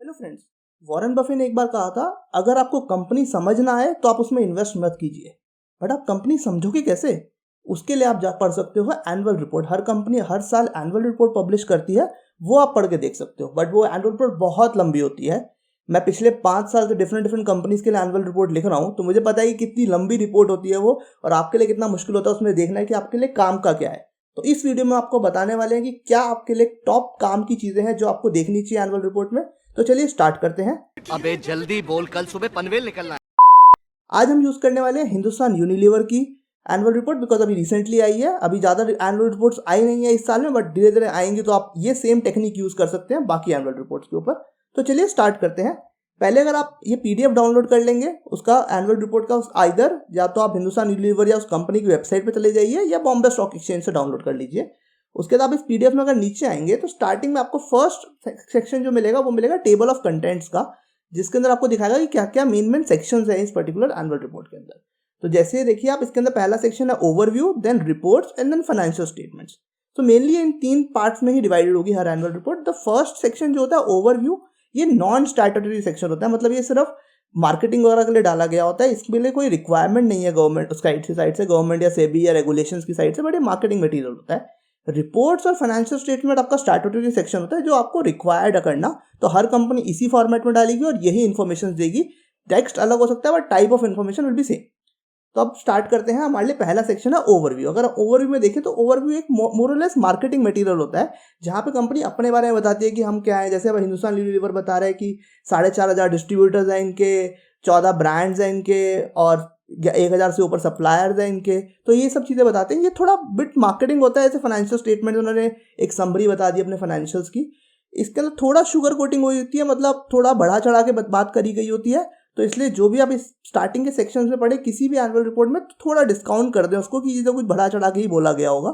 Hello friends. Warren Buffett ने एक बार कहा था, अगर आपको कंपनी समझना है तो आप उसमें इन्वेस्ट मत कीजिए। बट आप कंपनी समझोगे कैसे? उसके लिए आप जा पढ़ सकते हो एनुअल रिपोर्ट। हर कंपनी हर साल एनुअल रिपोर्ट पब्लिश करती है, वो आप पढ़ के देख सकते हो। बट वो एनुअल रिपोर्ट बहुत लंबी होती है। मैं पिछले 5 साल से डिफरेंट डिफरेंट कंपनीज के लिए एनुअल रिपोर्ट लिख रहा हूँ, तो मुझे पता है कि कितनी लंबी रिपोर्ट होती है वो, और आपके लिए कितना मुश्किल होता है उसमें देखना है कि आपके लिए काम का क्या है। तो इस वीडियो में आपको बताने वाले हैं कि क्या आपके लिए टॉप काम की चीजें हैं जो आपको देखनी चाहिए एनुअल रिपोर्ट में। तो चलिए स्टार्ट करते हैं। अबे जल्दी बोल, कल सुबह पनवेल निकलना है। आज हम यूज करने वाले हैं हिंदुस्तान यूनिलीवर की एनुअल रिपोर्ट, बिकॉज अभी रिसेंटली आई है। अभी ज़्यादा एनुअल रिपोर्ट्स आई नहीं है इस साल में, बट धीरे धीरे आएंगी, तो आप ये सेम टेक्निक यूज कर सकते हैं बाकी एनुअल रिपोर्ट्स के ऊपर। तो चलिए स्टार्ट करते हैं। पहले अगर आप ये पीडीएफ डाउनलोड कर लेंगे उसका एनुअल रिपोर्ट का, उस आइदर या तो आप हिंदुस्तान यूनिलीवर या उस कंपनी की वेबसाइट पे चले जाइए या बॉम्बे स्टॉक एक्सचेंज से डाउनलोड कर लीजिए। उसके बाद आप इस पीडीएफ में अगर नीचे आएंगे तो स्टार्टिंग में आपको फर्स्ट सेक्शन जो मिलेगा वो मिलेगा टेबल ऑफ कंटेंट्स का, जिसके अंदर आपको दिखाएगा कि क्या क्या मेन सेक्शंस हैं इस पर्टिकुलर एनुअल रिपोर्ट के अंदर। तो जैसे देखिए आप, इसके अंदर पहला सेक्शन है overview, then reports and then financial statements. तो मेनली इन 3 पार्ट्स में ही डिवाइडेड होगी हर annual report. The first section जो होता है ओवरव्यू, ये नॉन स्टैट्यूटरी सेक्शन होता है, मतलब ये सिर्फ मार्केटिंग वगैरह के लिए डाला गया होता है। इसके लिए कोई रिक्वायरमेंट नहीं है गवर्नमेंट साइड से गवर्नमेंट या सेबी या रेगुलेशंस की साइड से, बट ये मार्केटिंग मटेरियल होता है। रिपोर्ट्स और फाइनेंशियल स्टेटमेंट आपका स्टैट्यूटरी सेक्शन होता है जो आपको रिक्वायर्ड करना, तो हर कंपनी इसी फॉर्मेट में डालेगी और यही इन्फॉर्मेशन देगी। टेक्स्ट अलग हो सकता है but type of information will be same. तो अब स्टार्ट करते हैं। हमारे लिए पहला सेक्शन है ओवरव्यू। अगर ओवरव्यू में देखें तो ओवरव्यू एक मोर और लेस मार्केटिंग मटेरियल होता है, जहाँ पे कंपनी अपने बारे में बताती है कि हम क्या है। जैसे अब हिंदुस्तान यूनिलीवर बता रहे हैं कि 4,500 डिस्ट्रीब्यूटर्स हैं इनके, 14 ब्रांड्स हैं इनके, और 1,000 से ऊपर सप्लायर्स हैं इनके। तो ये सब चीज़ें बताते हैं। ये थोड़ा बिट मार्केटिंग होता है। जैसे फाइनेंशियल स्टेटमेंट उन्होंने एक समरी बता दी अपने फाइनेंशियल्स की, इसके अंदर थोड़ा शुगर कोटिंग हुई होती है, मतलब थोड़ा बढ़ा चढ़ा के बात करी गई होती है। तो इसलिए जो भी आप इस स्टार्टिंग के सेक्शन में पढ़े किसी भी एनुअल रिपोर्ट में, तो थोड़ा डिस्काउंट कर दें उसको कि चीज़ें कुछ बढ़ा चढ़ा के ही बोला गया होगा।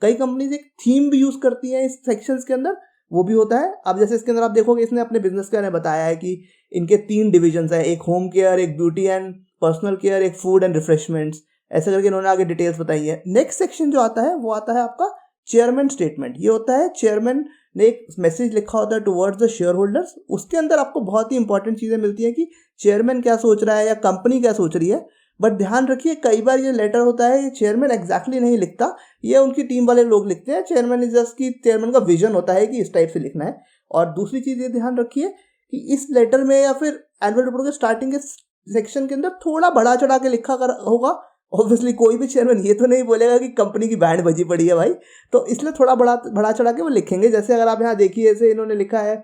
कई कंपनीज एक थीम भी यूज़ करती हैं इस सेक्शंस के अंदर, वो भी होता है। अब जैसे इसके अंदर आप देखोगे, इसने अपने बिजनेस के बारे में बताया है कि इनके 3 डिविजन्स हैं, एक होम केयर, एक ब्यूटी एंड पर्सनल केयर, एक फूड एंड रिफ्रेशमेंट्स। ऐसे करके इन्होंने आगे डिटेल्स बताई है। नेक्स्ट सेक्शन जो आता है वो आता है आपका चेयरमैन स्टेटमेंट। ये होता है चेयरमैन ने एक मैसेज लिखा होता है टुवर्ड्स द शेयर होल्डर्स। उसके अंदर आपको बहुत ही इंपॉर्टेंट चीज़ें मिलती हैं कि चेयरमैन क्या सोच रहा है या कंपनी क्या सोच रही है। बट ध्यान रखिए, कई बार ये लेटर होता है, ये चेयरमैन एग्जैक्टली नहीं लिखता, ये उनकी टीम वाले लोग लिखते हैं। चेयरमैन इज जस्ट की चेयरमैन का विजन होता है कि इस टाइप से लिखना है। और दूसरी चीज़ ये ध्यान रखिए कि इस लेटर में या फिर एनुअल रिपोर्ट के स्टार्टिंग के सेक्शन के अंदर थोड़ा बढ़ा चढ़ा के लिखा कर होगा। ऑब्वियसली कोई भी चेयरमैन ये तो नहीं बोलेगा कि कंपनी की बैंड बजी पड़ी है भाई, तो इसलिए थोड़ा बढ़ा चढ़ा के वो लिखेंगे। जैसे अगर आप यहाँ देखिए, ऐसे इन्होंने लिखा है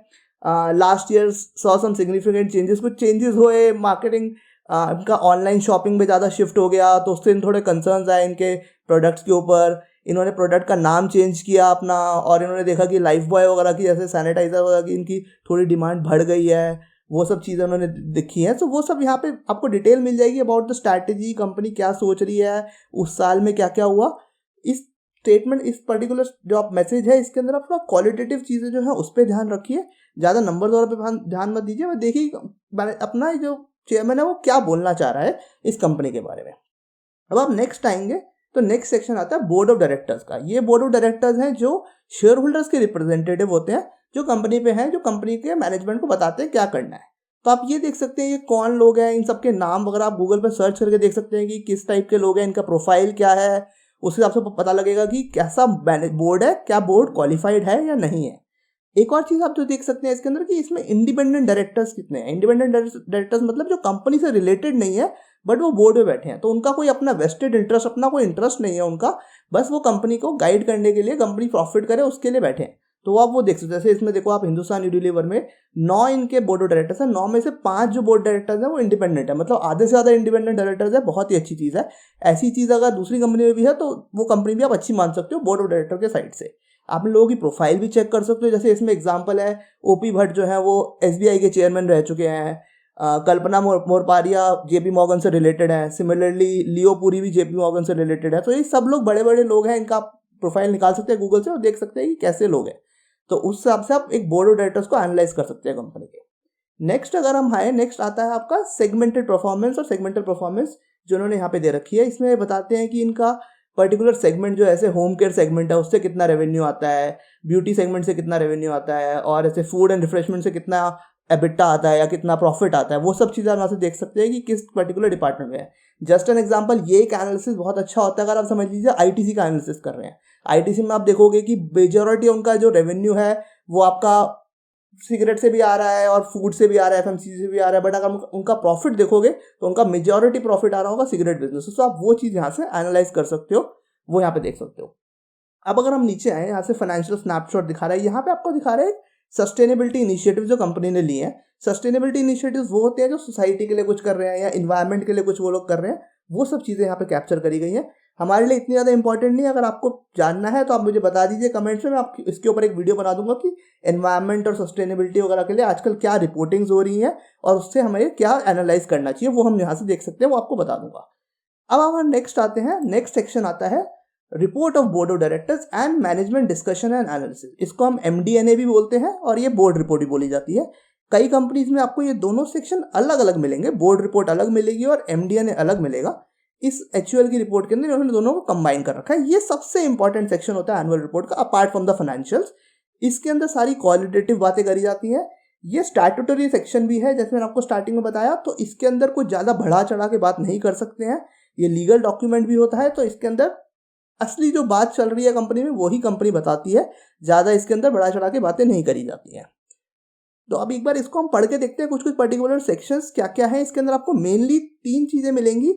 last year saw some significant changes, कुछ चेंजेस हुए मार्केटिंग, इनका ऑनलाइन शॉपिंग में ज़्यादा शिफ्ट हो गया, तो उससे थोड़े कंसर्न्स आए इनके प्रोडक्ट्स के ऊपर। इन्होंने प्रोडक्ट का नाम चेंज किया अपना, और इन्होंने देखा कि लाइफ बॉय वगैरह की, जैसे सैनिटाइजर वगैरह की, इनकी थोड़ी डिमांड बढ़ गई है। वो सब चीज़ें उन्होंने लिखी हैं। तो वो सब यहाँ पे आपको डिटेल मिल जाएगी अबाउट द स्ट्रैटेजी, कंपनी क्या सोच रही है, उस साल में क्या क्या हुआ। इस स्टेटमेंट, इस पर्टिकुलर जो आप मैसेज है, इसके अंदर आप थोड़ा क्वालिटेटिव चीज़ें जो है उस पर ध्यान रखिए, ज़्यादा नंबर वगैरह पे ध्यान मत दीजिए। मैं देखिए अपना जो चेयरमैन है वो क्या बोलना चाह रहा है इस कंपनी के बारे में। अब आप नेक्स्ट आएंगे तो नेक्स्ट सेक्शन आता है बोर्ड ऑफ डायरेक्टर्स का। ये बोर्ड ऑफ डायरेक्टर्स हैं जो शेयर होल्डर्स के रिप्रेजेंटेटिव होते हैं, जो कंपनी पे हैं, जो कंपनी के मैनेजमेंट को बताते हैं क्या करना है। तो आप ये देख सकते हैं ये कौन लोग हैं, इन सबके नाम वगैरह आप गूगल पे सर्च करके देख सकते हैं कि किस टाइप के लोग हैं, इनका प्रोफाइल क्या है। उस हिसाब से पता लगेगा कि कैसा बोर्ड है, क्या बोर्ड क्वालिफाइड है या नहीं है। एक और चीज़ आप जो देख सकते हैं इसके अंदर कि इसमें इंडिपेंडेंट डायरेक्टर्स कितने हैं। इंडिपेंडेंट डायरेक्टर्स मतलब जो कंपनी से रिलेटेड नहीं है बट वो बोर्ड में बैठे हैं, तो उनका कोई अपना वेस्टेड इंटरेस्ट, अपना कोई इंटरेस्ट नहीं है उनका, बस वो कंपनी को गाइड करने के लिए, कंपनी प्रॉफिट करे उसके लिए बैठे हैं। तो आप वो देख सकते हैं। जैसे इसमें देखो आप, हिंदुस्तान यूनिलीवर में 9 इनके बोर्ड ऑफ डायरेक्टर्स हैं, 9 में से 5 जो बोर्ड डायरेक्टर्स हैं वो इंडिपेंडेंट है, मतलब आधे से ज़्यादा इंडिपेंडेंट डायरेक्टर्स है। बहुत ही अच्छी चीज़ है। ऐसी चीज़ अगर दूसरी कंपनी में भी है तो वो कंपनी भी आप अच्छी मान सकते हो बोर्ड ऑफ डायरेक्टर के साइड से। आप लोगों की प्रोफाइल भी चेक कर सकते हो। जैसे इसमें एग्जांपल है, ओपी भट्ट जो है वो एसबीआई के चेयरमैन रह चुके हैं। कल्पना मोरपारिया जेपी मॉर्गन से रिलेटेड है। सिमिलरली लियो पुरी भी जेपी मॉर्गन से रिलेटेड है। तो ये सब लोग बड़े बड़े लोग हैं, इनका प्रोफाइल निकाल सकते हैं गूगल से और देख सकते हैं कि कैसे लोग हैं। तो उस हिसाब से आप एक बोर्ड ऑफ डायरेक्टर्स को एनालाइज कर सकते हैं कंपनी के। नेक्स्ट अगर हम आए, नेक्स्ट आता है आपका सेगमेंटेड परफॉर्मेंस। और सेगमेंटल परफॉर्मेंस जो उन्होंने यहाँ पे दे रखी है, इसमें बताते हैं कि इनका पर्टिकुलर सेगमेंट जो ऐसे होम केयर सेगमेंट है उससे कितना रेवेन्यू आता है, ब्यूटी सेगमेंट से कितना रेवेन्यू आता है, और ऐसे फूड एंड रिफ्रेशमेंट से कितना एबिटा आता है या कितना प्रॉफिट आता है, वो सब चीज़ें आप यहाँ से देख सकते हैं कि किस पर्टिकुलर डिपार्टमेंट में है। जस्ट एन एग्जांपल, ये एक एनालिसिस बहुत अच्छा होता है अगर आप समझ लीजिए आईटीसी का एनालिसिस कर रहे हैं। आईटीसी में आप देखोगे कि मेजॉरिटी उनका जो रेवेन्यू है वो आपका सिगरेट से भी आ रहा है और फूड से भी आ रहा है, एफएमसीजी से भी आ रहा है, बट अगर उनका प्रॉफिट देखोगे तो उनका मेजॉरिटी प्रॉफिट आ रहा होगा सिगरेट बिजनेस से। तो आप वो चीज़ यहाँ से एनालाइज कर सकते हो, वो यहाँ पे देख सकते हो। अब अगर हम नीचे आए, यहाँ से फाइनेंशियल स्नैपशॉट दिखा रहा है, यहाँ पे आपको दिखा रहा है सस्टेनेबिलिटी इनिशिएटिव जो कंपनी ने लिए हैं। सस्टेनेबिलिटी इनिशिएटिव्स वो होते हैं जो सोसाइटी के लिए कुछ कर रहे हैं या इन्वायरमेंट के लिए कुछ वो लोग कर रहे हैं, वो सब चीज़ें यहाँ पे कैप्चर करी गई हैं। हमारे लिए इतनी ज़्यादा इंपॉर्टेंट नहीं है, अगर आपको जानना है तो आप मुझे बता दीजिए कमेंट्स में, मैं आपकी इसके ऊपर एक वीडियो बना दूंगा कि एनवायरमेंट और सस्टेनेबिलिटी वगैरह के लिए आजकल क्या रिपोर्टिंग्स हो रही हैं और उससे हमें क्या एनालाइज करना चाहिए, वो हम यहाँ से देख सकते हैं, वो आपको बता दूंगा। अब हम नेक्स्ट आते हैं, नेक्स्ट सेक्शन आता है report of board of directors and management discussion and analysis. इसको हम MD&A भी बोलते हैं और ये बोर्ड रिपोर्ट भी बोली जाती है। कई कंपनीज में आपको ये दोनों सेक्शन अलग अलग मिलेंगे, बोर्ड रिपोर्ट अलग मिलेगी और MD&A अलग मिलेगा। इस HUL की रिपोर्ट के अंदर इन्होंने दोनों को कंबाइन कर रखा है। ये सबसे इंपॉर्टेंट सेक्शन होता है एनुअल रिपोर्ट का, अपार्ट फ्रॉम द फाइनेंशियल्स। इसके अंदर सारी क्वालिटेटिव बातें करी जाती हैं। ये स्टैट्यूटरी सेक्शन भी है, जैसे मैंने आपको स्टार्टिंग में बताया, तो इसके अंदर कुछ ज़्यादा बढ़ा चढ़ा के बात नहीं कर सकते हैं। ये लीगल डॉक्यूमेंट भी होता है, तो इसके अंदर असली जो बात चल रही है कंपनी में वही कंपनी बताती है, ज़्यादा इसके अंदर बढ़ा चढ़ा के बातें नहीं करी जाती हैं। तो अब एक बार इसको हम पढ़ के देखते हैं, कुछ कुछ पर्टिकुलर सेक्शंस क्या क्या है। इसके अंदर आपको मेनली 3 चीज़ें मिलेंगी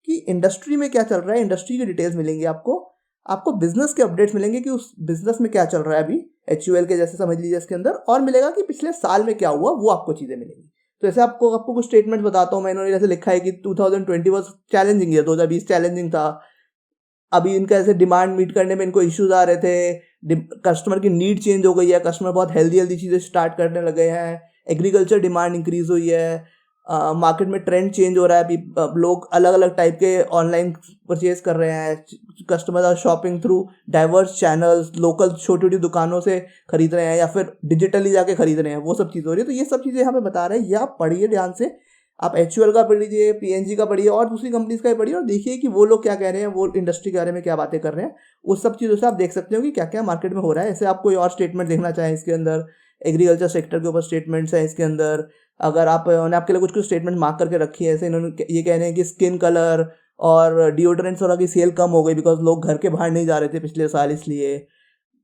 कि इंडस्ट्री में क्या चल रहा है, इंडस्ट्री की डिटेल्स मिलेंगी आपको बिजनेस के अपडेट्स मिलेंगे कि उस बिजनेस में क्या चल रहा है अभी HUL के जैसे समझ लीजिए इसके अंदर, और मिलेगा कि पिछले साल में क्या हुआ, वो आपको चीज़ें मिलेंगी। तो जैसे आपको कुछ स्टेटमेंट बताता हूँ मैं, इन्होंने जैसे लिखा है कि 2020 वॉज चैलेंजिंग ईयर, 2020 चैलेंजिंग था। अभी इनका ऐसे डिमांड मीट करने में इनको इश्यूज आ रहे थे, कस्टमर की नीड चेंज हो गई है, कस्टमर बहुत हेल्दी चीज़ें स्टार्ट करने लगे हैं, एग्रीकल्चर डिमांड इंक्रीज हुई है, मार्केट में ट्रेंड चेंज हो रहा है, अभी लोग अलग अलग टाइप के ऑनलाइन परचेज कर रहे हैं, customer are shopping through diverse channels, local छोटी छोटी दुकानों से खरीद रहे हैं या फिर डिजिटली जाके खरीद रहे हैं, वो सब चीज़ हो रही है। तो ये सब चीज़ें यहाँ पे बता रहे हैं, ये आप पढ़िए ध्यान से। आप HUL का पढ़ लीजिए, PNG का पढ़िए और दूसरी कंपनीज का भी पढ़िए और देखिए कि वो लोग क्या कह रहे हैं, वो इंडस्ट्री के बारे में क्या बातें कर रहे हैं। उस सब चीज़ों से आप देख सकते हो कि क्या क्या मार्केट में हो रहा है। ऐसे आप कोई और स्टेटमेंट देखना चाहें इसके अंदर, एग्रीकल्चर सेक्टर के ऊपर स्टेटमेंट्स हैं इसके अंदर। अगर उन्होंने आपके लिए कुछ कुछ स्टेटमेंट मार्क करके रखी है, ऐसे इन्होंने ये कह रहे हैं कि स्किन कलर और डिओड्रेंट्स वगैरह की सेल कम हो गई बिकॉज लोग घर के बाहर नहीं जा रहे थे पिछले साल, इसलिए।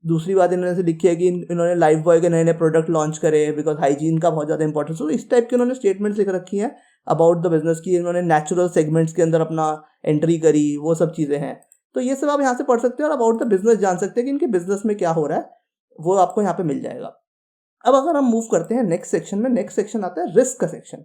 दूसरी बात इन्होंने से लिखी है कि इन्होंने लाइफ बॉय के नए नए प्रोडक्ट लॉन्च करे बिकॉज हाइजीन का बहुत ज़्यादा इंपॉर्टेंस। तो इस टाइप के उन्होंने स्टेटमेंट्स लिख रखी हैं अबाउट द बिजनेस की। इन्होंने नेचुरल सेगमेंट्स के अंदर अपना एंट्री करी, वो सब चीज़ें हैं। तो ये सब आप यहाँ से पढ़ सकते हो और अबाउट द बिजनेस जान सकते हैं कि इनके बिजनेस में क्या हो रहा है, वो आपको यहाँ पे मिल जाएगा। अब अगर हम मूव करते हैं नेक्स्ट सेक्शन में, नेक्स्ट सेक्शन आता है रिस्क का सेक्शन।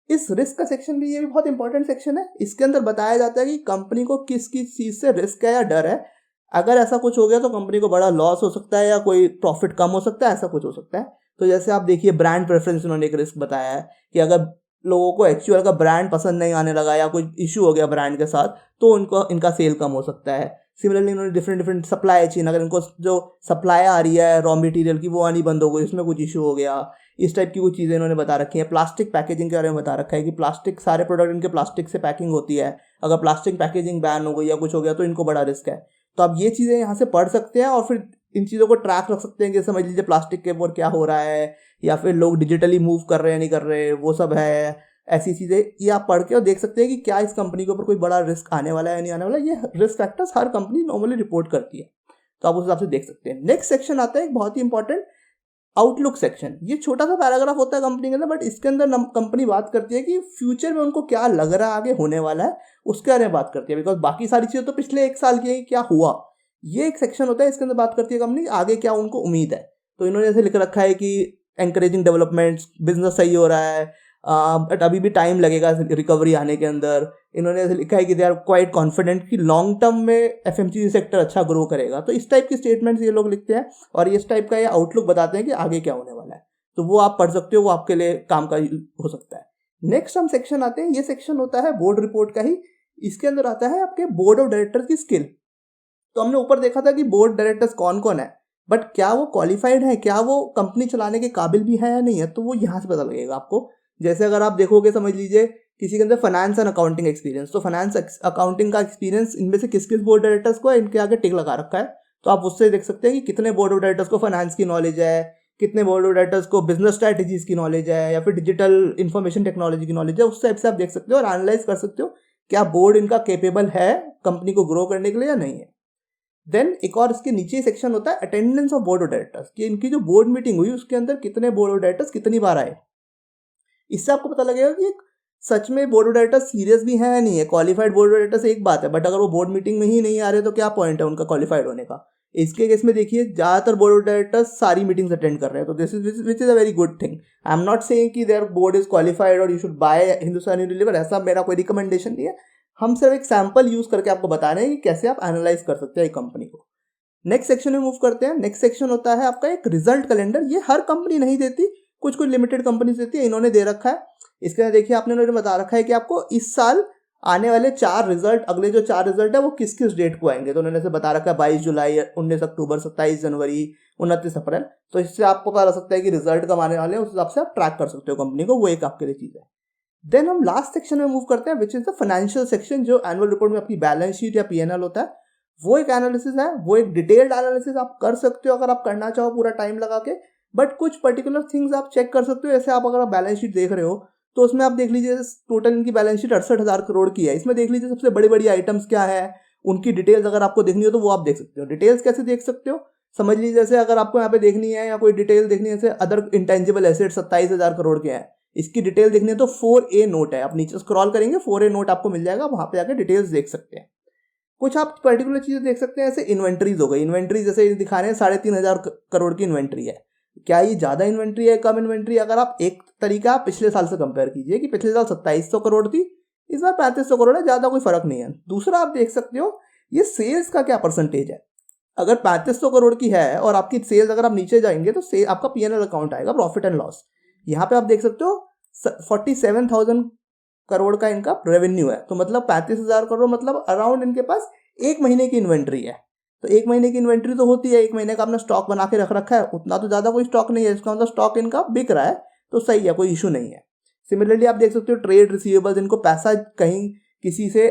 इस रिस्क का सेक्शन भी, ये भी बहुत इंपॉर्टेंट सेक्शन है। इसके अंदर बताया जाता है कि कंपनी को किस किस चीज़ से रिस्क है या डर है। अगर ऐसा कुछ हो गया तो कंपनी को बड़ा लॉस हो सकता है या कोई प्रॉफिट कम हो सकता है, ऐसा कुछ हो सकता है। तो जैसे आप देखिए, ब्रांड प्रेफरेंस उन्होंने एक रिस्क बताया है कि अगर लोगों को HUL का ब्रांड पसंद नहीं आने लगा या कोई इशू हो गया ब्रांड के साथ, तो इनका सेल कम हो सकता है। सिमिलरली इन्होंने डिफरेंट सप्लाई चेन, अगर इनको जो सप्लाई आ रही है रॉ मटेरियल की वो आनी बंद हो गई, उसमें कुछ इशू हो गया, इस टाइप की कुछ चीज़ें इन्होंने बता रखी है। प्लास्टिक पैकेजिंग के बारे में बता रखा है कि प्लास्टिक, सारे प्रोडक्ट इनके प्लास्टिक से पैकिंग होती है, अगर प्लास्टिक पैकेजिंग बैन हो गई या कुछ हो गया तो इनको बड़ा रिस्क है। तो आप ये चीज़ें यहाँ से पढ़ सकते हैं और फिर इन चीज़ों को ट्रैक रख सकते हैं कि समझ लीजिए प्लास्टिक के ऊपर क्या हो रहा है या फिर लोग डिजिटली मूव कर रहे हैं नहीं कर रहे, वो सब है। ऐसी चीज़ें ये आप पढ़ के और देख सकते हैं कि क्या इस कंपनी के ऊपर कोई बड़ा रिस्क आने वाला है या नहीं आने वाला है। ये रिस्क फैक्टर्स हर कंपनी नॉर्मली रिपोर्ट करती है, तो आप उस हिसाब से देख सकते हैं। नेक्स्ट सेक्शन आता है एक बहुत ही इंपॉर्टेंट, आउटलुक सेक्शन। ये छोटा सा पैराग्राफ होता है कंपनी के अंदर, बट इसके अंदर कंपनी बात करती है कि फ्यूचर में उनको क्या लग रहा है आगे होने वाला है, उसके बारे में बात करती है। बिकॉज बाकी सारी चीज़ें तो पिछले 1 साल की है, क्या हुआ, ये एक सेक्शन होता है, इसके अंदर बात करती है कंपनी आगे क्या उनको उम्मीद है। तो इन्होंने जैसे लिख रखा है कि एनकरेजिंग डेवलपमेंट्स, बिजनेस सही हो रहा है, बट अभी भी टाइम लगेगा रिकवरी आने के अंदर। इन्होंने ऐसे लिखा है कि दे आर क्वाइट कॉन्फिडेंट कि लॉन्ग टर्म में FMCG सेक्टर अच्छा ग्रो करेगा। तो इस टाइप की स्टेटमेंट्स ये लोग लिखते हैं और इस टाइप का ये आउटलुक बताते हैं कि आगे क्या होने वाला है। तो वो आप पढ़ सकते हो, वो आपके लिए काम का हो सकता है। नेक्स्ट हम सेक्शन आते हैं, ये सेक्शन होता है बोर्ड रिपोर्ट का ही। इसके अंदर आता है आपके बोर्ड ऑफ डायरेक्टर्स की स्किल। तो हमने ऊपर देखा था कि बोर्ड डायरेक्टर्स कौन कौन है, बट क्या वो क्वालिफाइड है, क्या वो कंपनी चलाने के काबिल भी है या नहीं है, तो वो यहाँ से पता लगेगा आपको। जैसे अगर आप देखोगे, समझ लीजिए किसी के अंदर फाइनेंस एंड अकाउंटिंग एक्सपीरियंस, तो फाइनेंस अकाउंटिंग का एक्सपीरियंस इनमें से किस किस बोर्ड डायरेक्टर्स को है, इनके आगे टिक लगा रखा है। तो आप उससे देख सकते हैं कि कितने बोर्ड ऑफ डायरेक्टर्स को फाइनेंस की नॉलेज है, कितने बोर्ड ऑफ डायरेक्टर्स को बिजनेस स्ट्रैटेजीज की नॉलेज है या फिर डिजिटल इंफॉर्मेशन टेक्नोलॉजी की नॉलेज है, उस टाइप से आप देख सकते हो और एनालाइज कर सकते हो क्या बोर्ड इनका केपेबल है कंपनी को ग्रो करने के लिए या नहीं है। देन एक और इसके नीचे सेक्शन होता है attendance of board of directors, कि इनकी जो बोर्ड मीटिंग हुई उसके अंदर कितने बोर्ड ऑफ डायरेक्टर्स कितनी बार आए। इससे आपको पता लगेगा कि सच में बोर्ड ऑफ डायरेक्टर्स सीरियस भी है या नहीं है। क्वालिफाइड बोर्ड ऑफ डायरेक्टर्स एक बात है, बट अगर वो बोर्ड मीटिंग में ही नहीं आ रहे तो क्या पॉइंट है उनका क्वालिफाइड होने का। इसके केस में देखिए ज़्यादातर बोर्ड ऑफ डायरेक्टर्स सारी मीटिंग्स अटेंड कर रहे हैं, तो this is which is a very good thing. I am not saying कि देयर बोर्ड इज क्वालिफाइड और you should buy Hindustan Unilever, ऐसा मेरा कोई रिकमेंडेशन नहीं है। हम सिर्फ एक सैम्पल यूज करके आपको बता रहे हैं कि कैसे आप एनालाइज कर सकते हैं एक कंपनी को। नेक्स्ट सेक्शन में मूव करते हैं। नेक्स्ट सेक्शन होता है आपका एक रिजल्ट कैलेंडर। ये हर कंपनी नहीं देती, कुछ कुछ लिमिटेड कंपनीज देती है, इन्होंने दे रखा है। इसके अंदर देखिए आपने उन्होंने बता रखा है कि आपको इस साल आने वाले 4 रिजल्ट, अगले जो 4 रिजल्ट है वो किस किस डेट को आएंगे। तो उन्होंने से बता रखा है 22 जुलाई, 19 अक्टूबर, 27 जनवरी, 29 अप्रैल। तो इससे आपको पता लग सकता है कि रिजल्ट कब आने वाले हैं, उस हिसाब से आप ट्रैक कर सकते हो कंपनी को, वो एक आपके लिए चीज़ है। देन हम लास्ट सेक्शन में मूव करते हैं which is the financial section, जो एनुअल रिपोर्ट में आपकी बैलेंस शीट या पीएनएल होता है। वो एक एनालिसिस है, वो एक डिटेल्ड एनालिसिस आप कर सकते हो अगर आप करना चाहो पूरा टाइम लगा के, बट कुछ पर्टिकुलर थिंग्स आप चेक कर सकते हो। जैसे आप अगर बैलेंस शीट देख रहे हो तो उसमें आप देख लीजिए टोटल इनकी बैलेंस शीट 68,000 करोड़ की है। इसमें देख लीजिए सबसे बड़ी बड़ी आइटम्स क्या है, उनकी डिटेल्स अगर आपको देखनी हो तो वो आप देख सकते हो। डिटेल्स कैसे देख सकते हो, समझ लीजिए जैसे अगर आपको यहाँ पे देखनी है या कोई डिटेल देखनी है, जैसे अदर इंटेंजिबल एसेट 27,000 करोड़ के हैं, इसकी डिटेल देखनी है तो 4A नोट है, आप नीचे स्क्रॉल करेंगे 4A नोट आपको मिल जाएगा, वहां पे जाकर डिटेल्स देख सकते हैं। कुछ आप पर्टिकुलर चीजें देख सकते हैं, जैसे इन्वेंट्रीज हो गई। इन्वेंट्री जैसे दिखा रहे हैं 3,500 करोड़ की इन्वेंट्री है। क्या ये ज्यादा इन्वेंट्री है, कम इन्वेंट्री? अगर आप एक तरीका पिछले साल से कंपेयर कीजिए कि पिछले साल 2700 करोड़ थी, इस बार 3500 करोड़ है, ज्यादा कोई फर्क नहीं है। दूसरा आप देख सकते हो ये सेल्स का क्या परसेंटेज है। अगर 3500 करोड़ की है और आपकी सेल्स अगर आप नीचे जाएंगे तो आपका पीएनएल अकाउंट आएगा प्रॉफिट एंड लॉस। यहाँ पे आप देख सकते हो 47,000 करोड़ का इनका रेवेन्यू है, तो मतलब 35,000 करोड़, मतलब अराउंड इनके पास 1 महीने की इन्वेंट्री है। तो 1 महीने की इन्वेंट्री तो होती है, 1 महीने का अपना स्टॉक बना के रख रखा है, उतना तो ज़्यादा कोई स्टॉक नहीं है, इसका मतलब स्टॉक इनका बिक रहा है, तो सही है, कोई इशू नहीं है। सिमिलरली आप देख सकते हो ट्रेड रिसीवेबल्स, इनको पैसा कहीं किसी से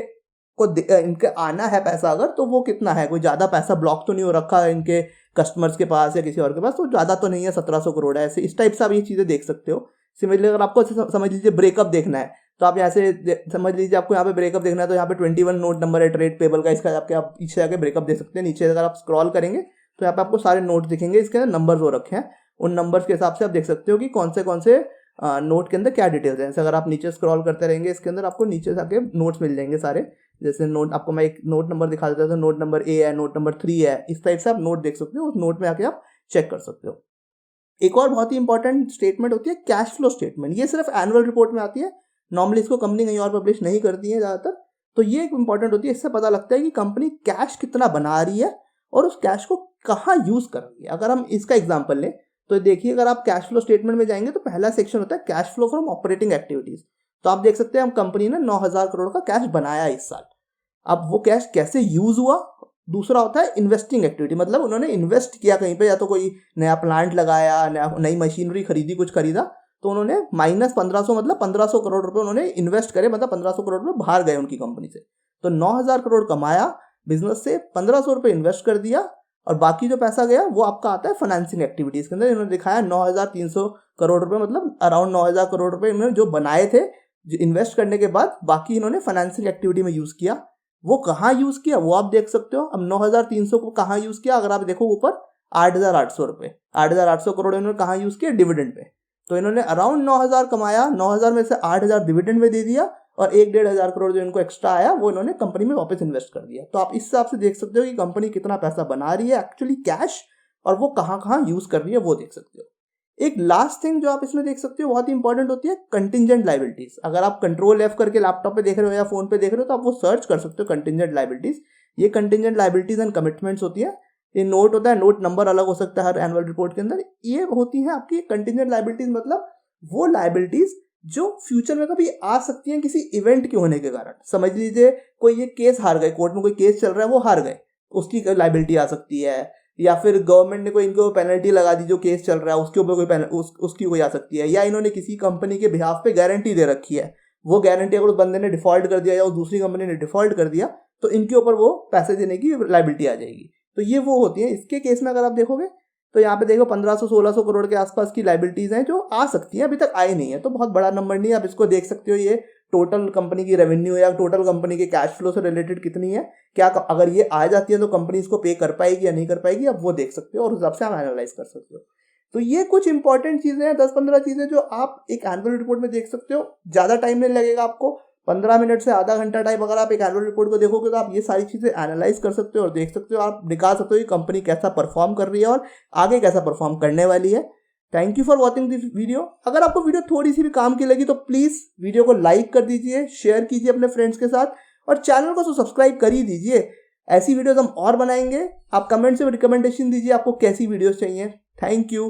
को इनके आना है पैसा अगर, तो वो कितना है, कोई ज़्यादा पैसा ब्लॉक तो नहीं हो रखा है इनके कस्टमर्स के पास या किसी और के पास, तो ज़्यादा तो नहीं है, 1700 करोड़ है। ऐसे इस टाइप से आप ये चीज़ें देख सकते हो। सिमिलरली अगर आपको समझ लीजिए ब्रेकअप देखना है तो आप यहाँ से समझ लीजिए आपको यहाँ पे ब्रेकअप देखना है, तो यहाँ पे 21 नोट नंबर है ट्रेड पेबल का, इसका आपके आप पीछे आके ब्रेकअप देख सकते हैं। नीचे अगर आप स्क्रॉल करेंगे तो यहाँ पे आपको सारे नोट दिखेंगे, इसके अंदर नंबर्स हो रखे हैं, उन नंबर्स के हिसाब से आप देख सकते हो कि कौन से नोट के अंदर क्या डिटेल्स हैं। जैसे अगर आप नीचे स्क्रॉल करते रहेंगे इसके अंदर आपको नीचे से आके नोट्स मिल जाएंगे सारे। जैसे नोट आपको मैं एक नोट नंबर दिखा देता हूँ, तो नोट नंबर A है, नोट नंबर 3 है, इस टाइप से आप नोट देख सकते हो, उस नोट में आके आप चेक कर सकते हो। एक और बहुत ही इंपॉर्टेंट स्टेटमेंट होती है कैश फ्लो स्टेटमेंट। ये सिर्फ एनुअल रिपोर्ट में आती है, नॉर्मली इसको कंपनी कहीं और पब्लिश नहीं करती है ज़्यादातर। तो ये एक इंपॉर्टेंट होती है, इससे पता लगता है कि कंपनी कैश कितना बना रही है और उस कैश को कहाँ यूज़ कर रही है। अगर हम इसका एग्जाम्पल लें तो देखिए, अगर आप कैश फ्लो स्टेटमेंट में जाएंगे तो पहला सेक्शन होता है cash flow from operating activities. तो आप देख सकते हैं हम कंपनी ने 9,000 करोड़ का कैश बनाया इस साल। अब वो कैश कैसे यूज़ हुआ। दूसरा होता है इन्वेस्टिंग एक्टिविटी, मतलब उन्होंने इन्वेस्ट किया कहीं पे, या तो कोई नया प्लांट लगाया, नई मशीनरी खरीदी, कुछ खरीदा, तो उन्होंने -1500 मतलब 1500 करोड़ रुपए उन्होंने इन्वेस्ट करे, मतलब 1500 करोड़ रुपए बाहर गए उनकी कंपनी से। तो 9,000 करोड़ कमाया बिजनेस से, 1500 रुपए इन्वेस्ट कर दिया, और बाकी जो पैसा गया वो आपका आता है फाइनेंसिंग एक्टिविटीज के अंदर। इन्होंने दिखाया 9,300 करोड़ रुपए, मतलब अराउंड 9,000 करोड़ रुपए इन्होंने जो बनाए थे इन्वेस्ट करने के बाद, बाकी इन्होंने फाइनेंसिंग एक्टिविटी में यूज किया। वो कहाँ यूज किया वो आप देख सकते हो। अब 9,300 को कहाँ यूज किया, अगर आप देखो ऊपर 8,800 रुपए, 8,800 करोड़ इन्होंने कहाँ यूज किया, डिविडेंड पे। तो इन्होंने अराउंड 9,000 कमाया, 9,000 में से 8,000 डिविडेंड में दे दिया, और 1,500 करोड़ जो इनको एक्स्ट्रा आया वो इन्होंने कंपनी में वापस इन्वेस्ट कर दिया। तो आप इस हिसाब से देख सकते हो कि कंपनी कितना पैसा बना रही है एक्चुअली कैश, और वो कहाँ कहाँ यूज कर रही है वो देख सकते हो। एक लास्ट थिंग जो आप इसमें देख सकते हो बहुत ही इंपॉर्टेंट होती है कंटिंजेंट लायबिलिटीज। अगर आप कंट्रोल F करके लैपटॉप पे देख रहे हो या फोन पे देख रहे हो तो आप वो सर्च कर सकते हो कंटिंजेंट लायबिलिटीज। ये कंटिंजेंट लायबिलिटीज एंड कमिटमेंट्स होती है। ये नोट होता है, नोट नंबर अलग हो सकता है हर एनुअल रिपोर्ट के अंदर। ये होती है आपकी कंटिंजेंट लायबिलिटीज, मतलब वो लायबिलिटीज जो फ्यूचर में कभी आ सकती हैं किसी इवेंट के होने के कारण। समझ लीजिए कोई ये केस हार गए, कोर्ट में कोई केस चल रहा है वो हार गए, उसकी लायबिलिटी आ सकती है, या फिर गवर्नमेंट ने कोई इनको पेनल्टी लगा दी जो केस चल रहा है उसके ऊपर कोई उसकी कोई आ सकती है, या इन्होंने किसी कंपनी के बिहाफ पे गारंटी दे रखी है, वो गारंटी अगर उस बंदे ने डिफॉल्ट कर दिया या उस दूसरी कंपनी ने डिफॉल्ट कर दिया तो इनके ऊपर वो पैसे देने की लायबिलिटी आ जाएगी। तो ये वो होती है। इसके केस में अगर आप देखोगे तो यहाँ पे देखो 1500-1600 करोड़ के आसपास की लाइबिलिटीज हैं जो आ सकती हैं, अभी तक आई नहीं है, तो बहुत बड़ा नंबर नहीं है। आप इसको देख सकते हो, ये टोटल कंपनी की रेवेन्यू या टोटल कंपनी के कैश फ्लो से रिलेटेड कितनी है, क्या अगर ये आ जाती है तो कंपनी इसको पे कर पाएगी या नहीं कर पाएगी, आप वो देख सकते हो और उस हिसाब से आप एनालाइज कर सकते हो। तो ये कुछ इंपॉर्टेंट चीजें हैं, 10-15 चीजें जो आप एक एनुअल रिपोर्ट में देख सकते हो। ज्यादा टाइम नहीं लगेगा आपको, 15 मिनट से आधा घंटा टाइम अगर आप एक एनुअल रिपोर्ट को देखोगे तो आप ये सारी चीजें एनालाइज कर सकते हो और देख सकते हो, आप निकाल सकते हो कि कंपनी कैसा परफॉर्म कर रही है और आगे कैसा परफॉर्म करने वाली है। Thank you for watching this video. अगर आपको वीडियो थोड़ी सी भी काम की लगी तो प्लीज वीडियो को लाइक कर दीजिए, शेयर कीजिए अपने फ्रेंड्स के साथ और चैनल को सब्सक्राइब कर ही दीजिए। ऐसी वीडियोस हम और बनाएंगे। आप कमेंट से रिकमेंडेशन दीजिए आपको कैसी वीडियोस चाहिए। Thank you.